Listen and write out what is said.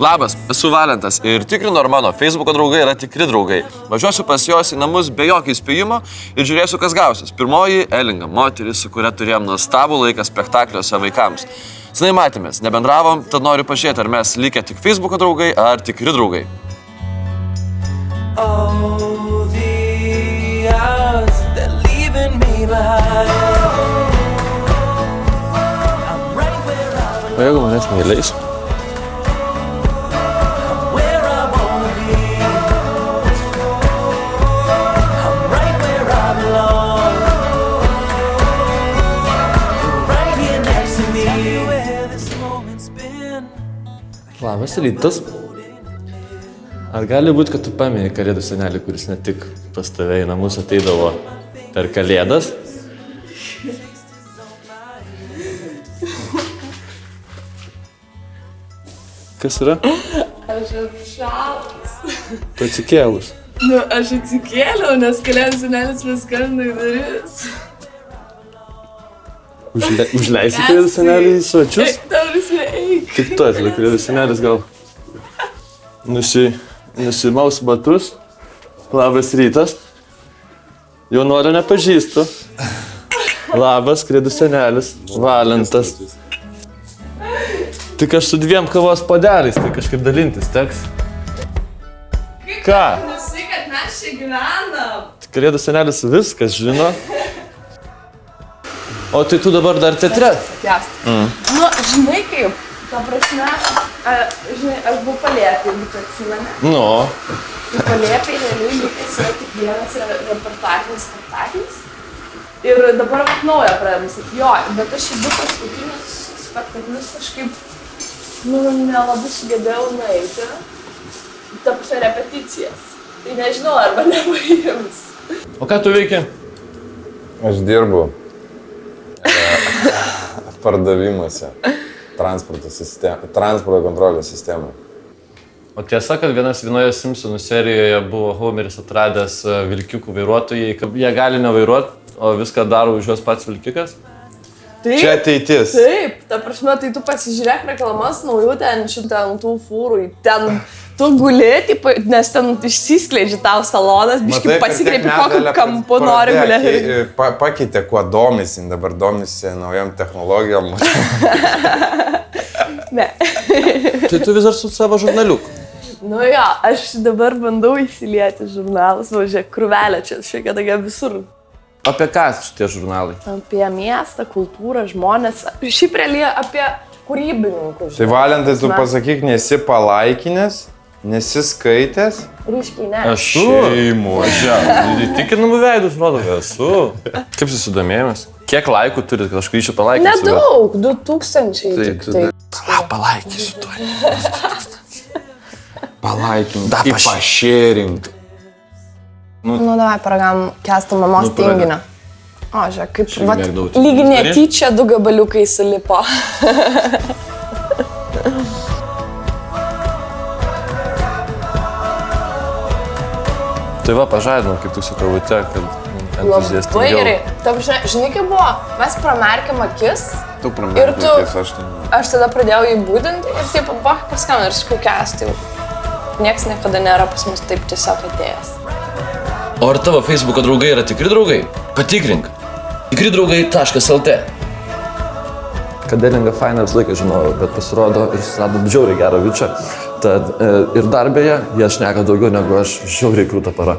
Labas, esu Valentas ir tikrinu, ar mano Facebook'o draugai yra tikri draugai. Važiuosiu pas juos į namus be jokio įspėjimo ir žiūrėsiu, kas gausis. Pirmoji - Elinga, moteris, su kuria turėjom nuostabų laiką spektakliuose vaikams. Senai matėmės, nebendravom, tad noriu pažiūrėti, ar mes likę tik Facebook'o draugai, ar tikri draugai. Oh, the hours, they're leaving me behind. I'm right where I belong. O jeigu manęs neįleis? Where I wanna be. I'm right where I belong. You're right here next to me. Tell me where this moment's been. Labas rytas. Ar gali būti, kad tu pameni Kalėdų senelį, kuris ne tik pas tave į namus ateidavo per Kalėdas? Kas yra? Aš apšalus. Tu atsikėlus. Nu, aš atsikėliau, nes Kalėdų senelis paskambino į duris. Užleisi Kalėdų senelį į svečius? Ta prasme, eik. Tik tu atlik, Kalėdų senelis gal nusimaus batus. Labas rytas. Jaunuolio nepažįstu. Labas, Kalėdų senelis. Valentas. Tik aš su 2 kavos puodeliais, tai kažkaip dalintis teks. Ką? Nusai, kad mes čia gyvenam. Kalėdų senelis viskas žino. O tai tu dabar dar teatre? Jas. Nu, žinai kaip, ta prasme, žinai, aš buvau palėpė, jeigu tu atsimeni. Nu. Tai palėpė realiai likęs yra tik vienas reportažinis spektaklis. Ir dabar vat naują pradėjom sakyti, jo, bet aš į 2 paskutinius spektaklius kažkaip, nu, nelabai sugebėjau nueiti. Ta prasme, repeticijas. Tai nežinau, arba nepaims. O ką tu veiki? Aš dirbu pardavimuose, transporto kontrolės sistemoje. O tiesa, kad vienoje Simpsonų serijoje buvo Homeris atradęs vilkikų vairuotojai, kad jie gali nevairuoti, o viską daro už juos pats vilkikas? Taip, Čia ateitis. Taip, ta prasme, tai tu pasižiūrėk reklamas naujų ten šitam tų fūrų, ten tu gulėti, nes ten išsiskleidžia tau salonas, biškai pasikreipi kokiu kampu nori gulėti. Pakeitė, kuo domisi, dabar domisi naujam technologijom. Ne. Tai tu vis dar su savo žurnaliuku. Nu jo, aš dabar bandau įsilieti žurnalus, važiuok, krūvelė čia šiek tiek tokia visur. Apie ką šitie žurnalai? Apie miestą, kultūrą, žmonės, šiaip realiai apie kūrybininkus. Tai Valentai, tu pasakyk, nesi palaikinęs, nesi skaitęs. Ryškiai ne. Esu. Šeimoje. Įtikinamų veidus, rodo, esu. Kaip susidomėjimas? Kiek laikų turit, kad aš grįšiu palaikinti? Nedaug, 2000 tik tai. Palaikysiu to. Palaikink, pašėrink. Nu, davai paragam Kęsto mamos tinginio. O, žiūrėk, kaip, vat, mėgdavau. lyg netyčia 2 gabaliukai sulipo. Tai va, pažadinau, kaip tu su kavute, kad entuziastingiau. Labai gerai. Taip, žinai, kaip buvo, mes pramerkėm akis. Tu Ir pramerk tu- akis, aš tai... Aš tada pradėjau jį būdinti ir taip, paskambinau ir sakau, Kęstai. Niekas niekada nėra pas mus taip tiesiog atėjęs. O ar tavo Facebook'o draugai yra tikri draugai? Patikrink. tikridraugai.lt. Kad Elinga faina visą laiką žinojau, bet pasirodo ir susirado žiauriai gerą bičią. Tad ir dar beje, jie šneka daugiau negu aš, žiauriai krūta para.